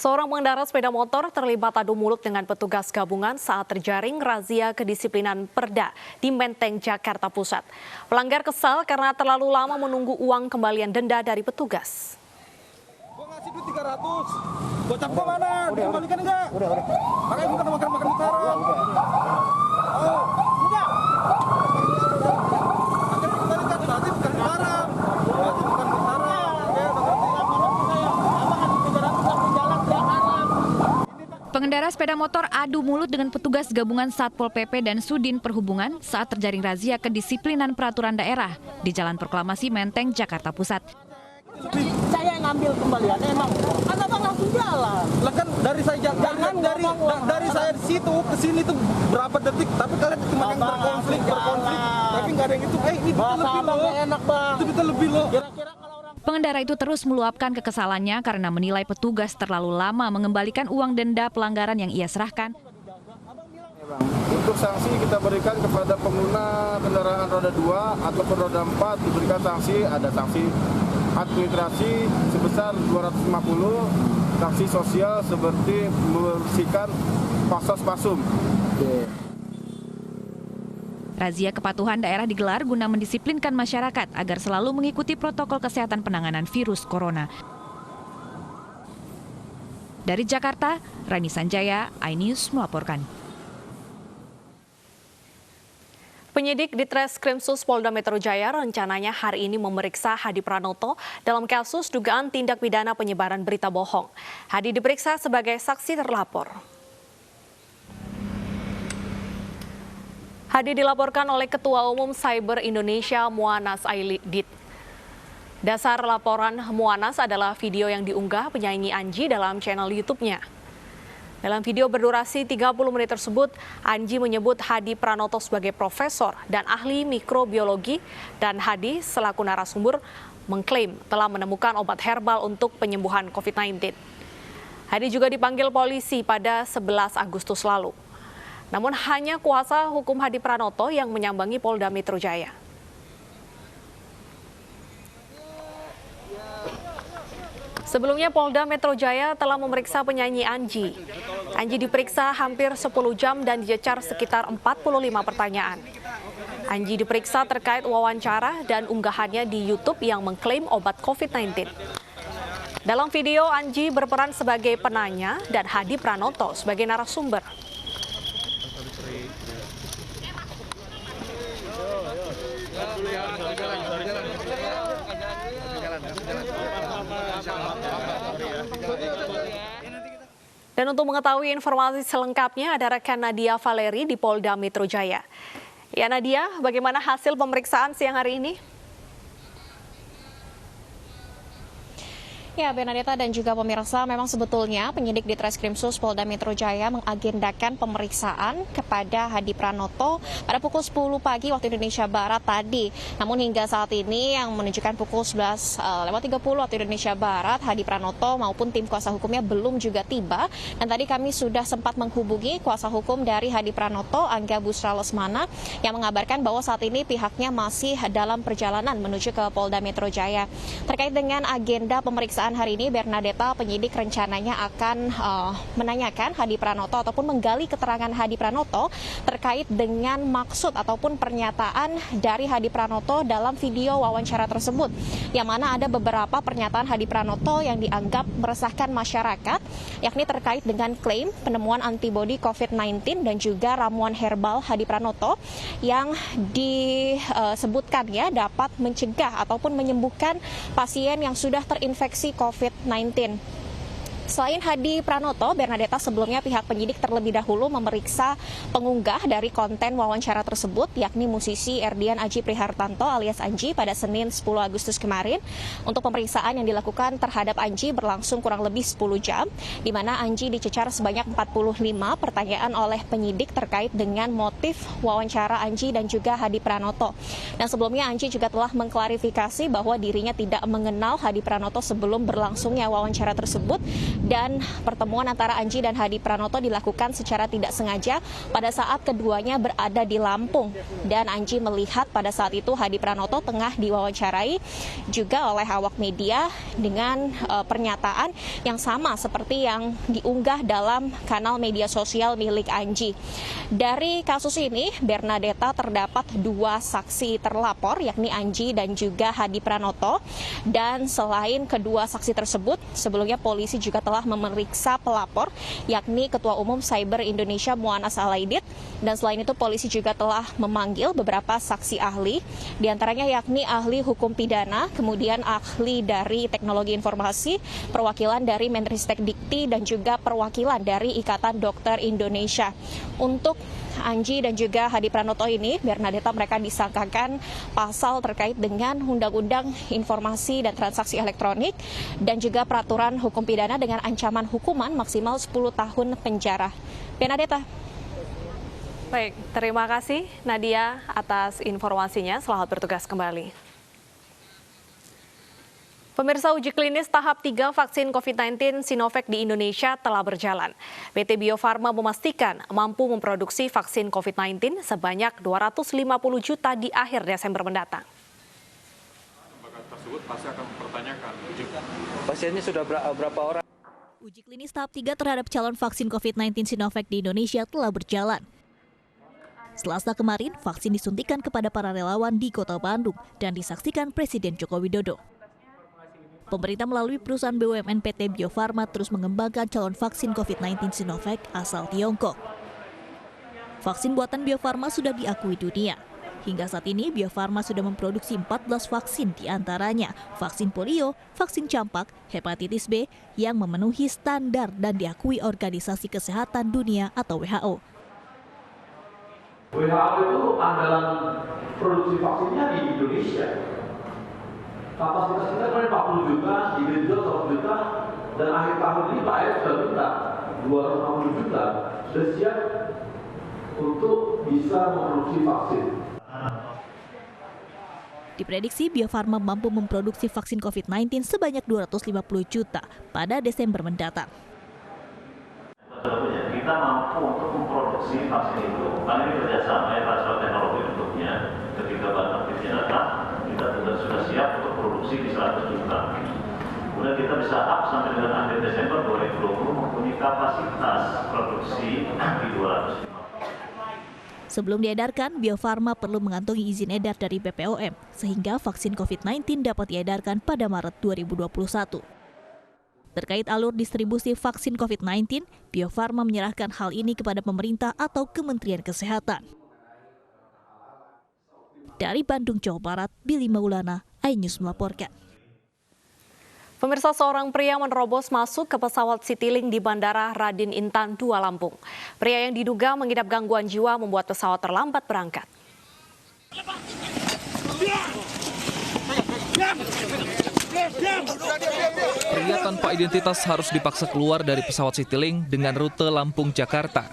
Seorang pengendara sepeda motor terlibat adu mulut dengan petugas gabungan saat terjaring razia kedisiplinan Perda di Menteng, Jakarta Pusat. Pelanggar kesal karena terlalu lama menunggu uang kembalian denda dari petugas. Gua ngasih duit 300. Gocap gua mana? Dikembalikan enggak? Udah. Makanya bukan makan sekarang. Oh, enggak. Akhirnya dikembalikan berarti bukan barang. Berarti bukan barang. Pengendara sepeda motor adu mulut dengan petugas gabungan Satpol PP dan Sudin Perhubungan saat terjaring razia kedisiplinan peraturan daerah di Jalan Proklamasi Menteng, Jakarta Pusat. Saya yang ngambil kembaliannya emang abang langsung jalan. Lah kan dari saya dari saya di situ ke sini tuh berapa detik, tapi kalian cuma yang berkonflik. Tapi nggak ada yang itu. Ini betul lebih loh. Enak, Bang. Itu betul lebih loh. Kira-kira kalau orang Pengendara itu terus meluapkan kekesalannya karena menilai petugas terlalu lama mengembalikan uang denda pelanggaran yang ia serahkan. Untuk sanksi kita berikan kepada pengguna kendaraan roda 2 ataupun roda 4 diberikan sanksi, ada sanksi administrasi sebesar 250, sanksi sosial seperti membersihkan pasos pasum. Razia kepatuhan daerah digelar guna mendisiplinkan masyarakat agar selalu mengikuti protokol kesehatan penanganan virus corona. Dari Jakarta, Rani Sanjaya, iNews melaporkan. Penyidik di Treskrimsus Polda Metro Jaya rencananya hari ini memeriksa Hadi Pranoto dalam kasus dugaan tindak pidana penyebaran berita bohong. Hadi diperiksa sebagai saksi terlapor. Hadi dilaporkan oleh Ketua Umum Cyber Indonesia Muanas Ailidit. Dasar laporan Muanas adalah video yang diunggah penyanyi Anji dalam channel YouTube-nya. Dalam video berdurasi 30 menit tersebut, Anji menyebut Hadi Pranoto sebagai profesor dan ahli mikrobiologi, dan Hadi selaku narasumber mengklaim telah menemukan obat herbal untuk penyembuhan COVID-19. Hadi juga dipanggil polisi pada 11 Agustus lalu. Namun hanya kuasa hukum Hadi Pranoto yang menyambangi Polda Metro Jaya. Sebelumnya Polda Metro Jaya telah memeriksa penyanyi Anji. Anji diperiksa hampir 10 jam dan dicecar sekitar 45 pertanyaan. Anji diperiksa terkait wawancara dan unggahannya di YouTube yang mengklaim obat COVID-19. Dalam video, Anji berperan sebagai penanya dan Hadi Pranoto sebagai narasumber. Dan untuk mengetahui informasi selengkapnya ada rekan Nadia Valeri di Polda Metro Jaya. Ya Nadia, bagaimana hasil pemeriksaan siang hari ini? Ya, Bernadetta dan juga pemirsa, memang sebetulnya penyidik di Treskrimsus Polda Metro Jaya mengagendakan pemeriksaan kepada Hadi Pranoto pada pukul 10 pagi waktu Indonesia Barat tadi. Namun hingga saat ini yang menunjukkan pukul 11.30 waktu Indonesia Barat, Hadi Pranoto maupun tim kuasa hukumnya belum juga tiba. Dan tadi kami sudah sempat menghubungi kuasa hukum dari Hadi Pranoto, Angga Busra Lesmana, yang mengabarkan bahwa saat ini pihaknya masih dalam perjalanan menuju ke Polda Metro Jaya. Terkait dengan agenda pemeriksaan hari ini, Bernadetta, penyidik rencananya akan menanyakan Hadi Pranoto ataupun menggali keterangan Hadi Pranoto terkait dengan maksud ataupun pernyataan dari Hadi Pranoto dalam video wawancara tersebut, yang mana ada beberapa pernyataan Hadi Pranoto yang dianggap meresahkan masyarakat, yakni terkait dengan klaim penemuan antibodi COVID-19 dan juga ramuan herbal Hadi Pranoto yang disebutkan ya dapat mencegah ataupun menyembuhkan pasien yang sudah terinfeksi COVID-19. Selain Hadi Pranoto, Bernadetta, sebelumnya pihak penyidik terlebih dahulu memeriksa pengunggah dari konten wawancara tersebut, yakni musisi Erdian Aji Prihartanto alias Anji pada Senin 10 Agustus kemarin. Untuk pemeriksaan yang dilakukan terhadap Anji berlangsung kurang lebih 10 jam, di mana Anji dicecar sebanyak 45 pertanyaan oleh penyidik terkait dengan motif wawancara Anji dan juga Hadi Pranoto. Dan sebelumnya Anji juga telah mengklarifikasi bahwa dirinya tidak mengenal Hadi Pranoto sebelum berlangsungnya wawancara tersebut, dan pertemuan antara Anji dan Hadi Pranoto dilakukan secara tidak sengaja pada saat keduanya berada di Lampung. Dan Anji melihat pada saat itu Hadi Pranoto tengah diwawancarai juga oleh awak media dengan pernyataan yang sama seperti yang diunggah dalam kanal media sosial milik Anji. Dari kasus ini, Bernadetta terdapat 2 saksi terlapor, yakni Anji dan juga Hadi Pranoto. Dan selain kedua saksi tersebut, sebelumnya polisi juga telah memeriksa pelapor, yakni Ketua Umum Cyber Indonesia Muanas Alaidit. Dan selain itu, polisi juga telah memanggil beberapa saksi ahli, diantaranya yakni ahli hukum pidana, kemudian ahli dari teknologi informasi, perwakilan dari Menristek Dikti, dan juga perwakilan dari Ikatan Dokter Indonesia. Untuk Anji dan juga Hadi Pranoto ini, Bernadetta mereka disangkakan pasal terkait dengan Undang-Undang Informasi dan Transaksi Elektronik dan juga Peraturan Hukum Pidana dengan ancaman hukuman maksimal 10 tahun penjara. Bernadetta. Baik, terima kasih Nadia atas informasinya. Selamat bertugas kembali. Pemirsa, uji klinis tahap 3 vaksin COVID-19 Sinovac di Indonesia telah berjalan. PT Bio Farma memastikan mampu memproduksi vaksin COVID-19 sebanyak 250 juta di akhir Desember mendatang. Lembaga tersebut pasti akan mempertanyakan pasiennya sudah berapa orang. Uji klinis tahap 3 terhadap calon vaksin COVID-19 Sinovac di Indonesia telah berjalan. Selasa kemarin, vaksin disuntikan kepada para relawan di Kota Bandung dan disaksikan Presiden Joko Widodo. Pemerintah melalui perusahaan BUMN PT Bio Farma terus mengembangkan calon vaksin COVID-19 Sinovac asal Tiongkok. Vaksin buatan Bio Farma sudah diakui dunia. Hingga saat ini, Bio Farma sudah memproduksi 14 vaksin, diantaranya vaksin polio, vaksin campak, hepatitis B, yang memenuhi standar dan diakui Organisasi Kesehatan Dunia atau WHO. WHO itu andalan produksi vaksinnya di Indonesia. Kapasitas kita kemarin 40 juta, dijual 100 juta, dan akhir tahun ini Pak Ed sudah minta 250 juta, sudah siap untuk bisa memproduksi vaksin. Diprediksi Bio Farma mampu memproduksi vaksin COVID-19 sebanyak 250 juta pada Desember mendatang. Kita mampu untuk memproduksi vaksin itu. Kami ini kerjasama ya transfer teknologi bentuknya. Ketika bahan aktifnya datang, kita sudah siap untuk produksi di 100 juta. Kemudian kita bisa up sampai dengan akhir Desember 2020 mempunyai kapasitas produksi di 200. Sebelum diedarkan, Bio Farma perlu mengantongi izin edar dari BPOM, sehingga vaksin COVID-19 dapat diedarkan pada Maret 2021. Terkait alur distribusi vaksin COVID-19, Bio Farma menyerahkan hal ini kepada pemerintah atau Kementerian Kesehatan. Dari Bandung, Jawa Barat, Billy Maulana, iNews melaporkan. Pemirsa, seorang pria menerobos masuk ke pesawat Citylink di Bandara Raden Intan 2 Lampung. Pria yang diduga mengidap gangguan jiwa membuat pesawat terlambat berangkat. Pria tanpa identitas harus dipaksa keluar dari pesawat Citylink dengan rute Lampung-Jakarta.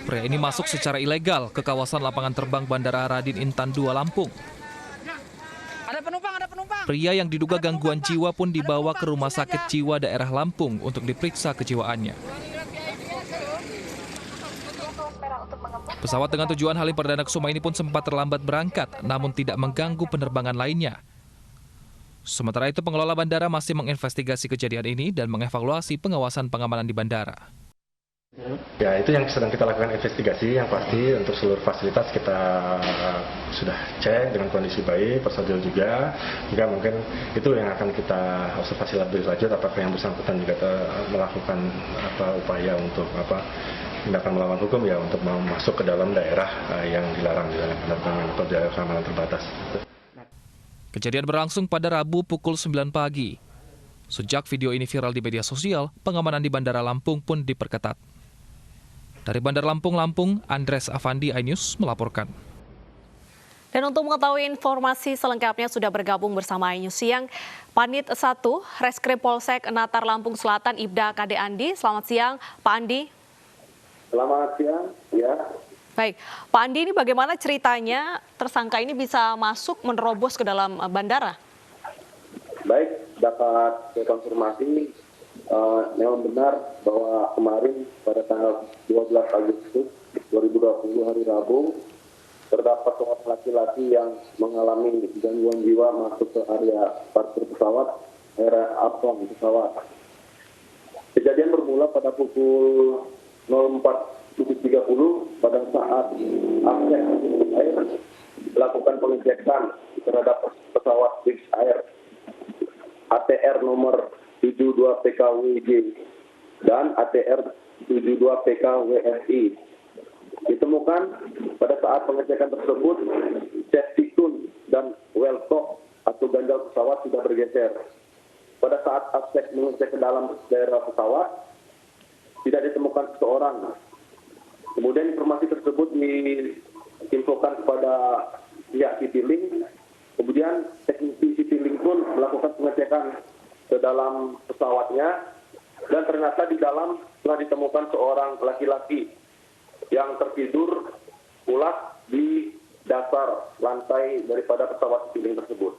Pria ini masuk secara ilegal ke kawasan lapangan terbang Bandara Raden Intan 2 Lampung. Ada penumpang. Pria yang diduga gangguan jiwa pun dibawa ke Rumah Sakit Jiwa Daerah Lampung untuk diperiksa kejiwaannya. Pesawat dengan tujuan Halim Perdana Kusuma ini pun sempat terlambat berangkat, namun tidak mengganggu penerbangan lainnya. Sementara itu, pengelola bandara masih menginvestigasi kejadian ini dan mengevaluasi pengawasan pengamanan di bandara. Ya, itu yang sedang kita lakukan investigasi. Yang pasti untuk seluruh fasilitas kita sudah cek dengan kondisi baik, personil juga. Jika mungkin itu yang akan kita observasi lebih lanjut, apakah yang bersangkutan juga melakukan upaya untuk tindakan melawan hukum ya untuk masuk ke dalam daerah yang dilarang di dalam penerbangan atau daerah keamanan terbatas. Kejadian berlangsung pada Rabu pukul 9 pagi. Sejak video ini viral di media sosial, pengamanan di Bandara Lampung pun diperketat. Dari Bandar Lampung, Andres Avandi, iNews melaporkan. Dan untuk mengetahui informasi selengkapnya sudah bergabung bersama iNews Siang, Panit 1 Reskrim Polsek Natar Lampung Selatan, Ibda Kade Andi. Selamat siang, Pak Andi. Selamat siang, ya. Baik, Pak Andi, ini bagaimana ceritanya tersangka ini bisa masuk menerobos ke dalam bandara? Baik, dapat konfirmasi memang benar bahwa kemarin pada tanggal 12 Agustus 2020 hari Rabu terdapat seorang laki-laki yang mengalami gangguan jiwa masuk ke area parkir pesawat, area apron pesawat. Kejadian bermula pada pukul 04.30 pada saat akses air melakukan pengecekan terhadap pesawat Wings Air ATR nomor 72 PKWJ dan ATR 72 PKWSI. Ditemukan pada saat pengecekan tersebut safety tune dan well top atau ganjal pesawat sudah bergeser. Pada saat aspek mengecek ke dalam daerah pesawat tidak ditemukan seseorang. Kemudian informasi tersebut diinfokan kepada pihak Citylink. Kemudian teknisi Citylink pun melakukan pengecekan ke dalam pesawatnya dan ternyata di dalam telah ditemukan seorang laki-laki yang tertidur pulas di dasar lantai daripada pesawat Citylink tersebut.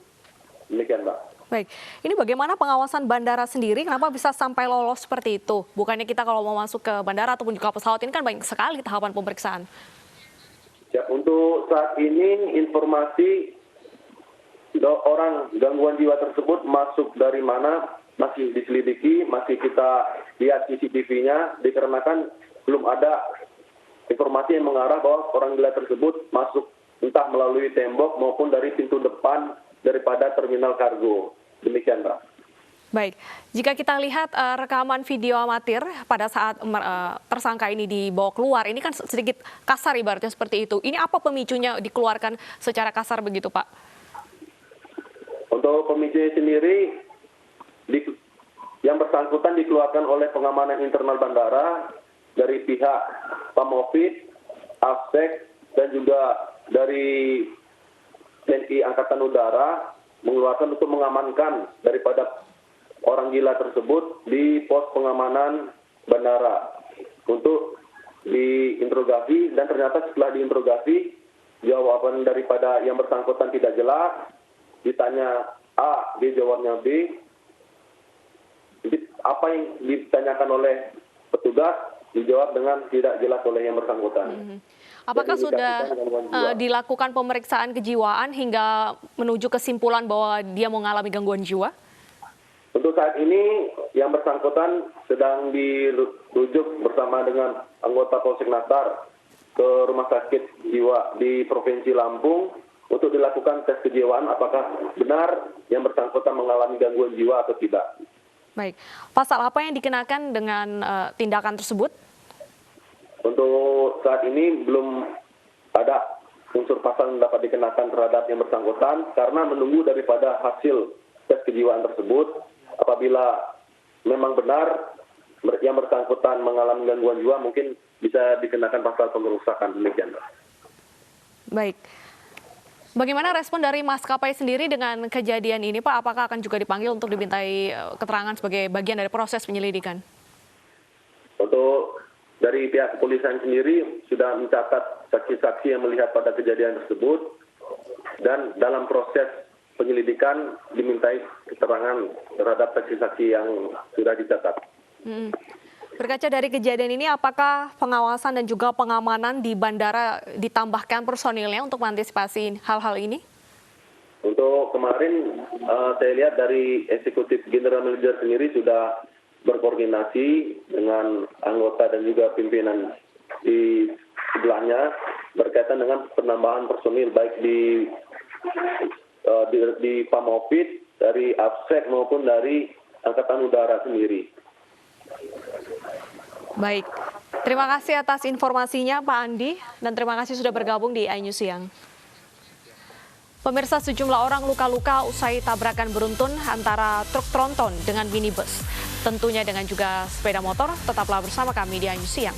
Demikian, Mbak. Baik, ini bagaimana pengawasan bandara sendiri? Kenapa bisa sampai lolos seperti itu? Bukannya kita kalau mau masuk ke bandara ataupun juga pesawat ini kan banyak sekali tahapan pemeriksaan. Ya, untuk saat ini informasi orang gangguan jiwa tersebut masuk dari mana masih diselidiki, masih kita lihat CCTV-nya, dikarenakan belum ada informasi yang mengarah bahwa orang gila tersebut masuk entah melalui tembok maupun dari pintu depan daripada terminal kargo. Demikian, Mbak. Baik, jika kita lihat rekaman video amatir pada saat tersangka ini dibawa keluar, ini kan sedikit kasar ibaratnya seperti itu. Ini apa pemicunya dikeluarkan secara kasar begitu, Pak? Untuk pemicunya sendiri, yang bersangkutan dikeluarkan oleh pengamanan internal bandara dari pihak Pamofit, Aspek, dan juga dari TNI Angkatan Udara mengeluarkan untuk mengamankan daripada orang gila tersebut di pos pengamanan bandara untuk diinterogasi, dan ternyata setelah diinterogasi jawaban daripada yang bersangkutan tidak jelas. Ditanya A, dia jawabnya B. Jadi apa yang ditanyakan oleh petugas dijawab dengan tidak jelas oleh yang bersangkutan. Apakah sudah dilakukan pemeriksaan kejiwaan hingga menuju kesimpulan bahwa dia mengalami gangguan jiwa? Untuk saat ini yang bersangkutan sedang dirujuk bersama dengan anggota Polsek Natar ke Rumah Sakit Jiwa di Provinsi Lampung untuk dilakukan tes kejiwaan apakah benar yang bersangkutan mengalami gangguan jiwa atau tidak. Baik, pasal apa yang dikenakan dengan tindakan tersebut? Untuk saat ini belum ada unsur pasal yang dapat dikenakan terhadap yang bersangkutan karena menunggu daripada hasil tes kejiwaan tersebut. Apabila memang benar yang bersangkutan mengalami gangguan jiwa, mungkin bisa dikenakan pasal pengerusakan. Demikian. Baik. Bagaimana respon dari maskapai sendiri dengan kejadian ini, Pak? Apakah akan juga dipanggil untuk dimintai keterangan sebagai bagian dari proses penyelidikan? Untuk dari pihak kepolisian sendiri sudah mencatat saksi-saksi yang melihat pada kejadian tersebut, dan dalam proses penyelidikan dimintai keterangan terhadap saksi-saksi yang sudah dicatat. Berkaca dari kejadian ini, apakah pengawasan dan juga pengamanan di bandara ditambahkan personilnya untuk mengantisipasi hal-hal ini? Untuk kemarin saya lihat dari eksekutif general manager sendiri sudah berkoordinasi dengan anggota dan juga pimpinan di sebelahnya berkaitan dengan penambahan personil baik di Pamofit, dari Absek maupun dari Angkatan Udara sendiri. Baik, terima kasih atas informasinya Pak Andi, dan terima kasih sudah bergabung di iNews Siang. Pemirsa, sejumlah orang luka-luka usai tabrakan beruntun antara truk tronton dengan minibus. Tentunya dengan juga sepeda motor, tetaplah bersama kami di iNews Siang.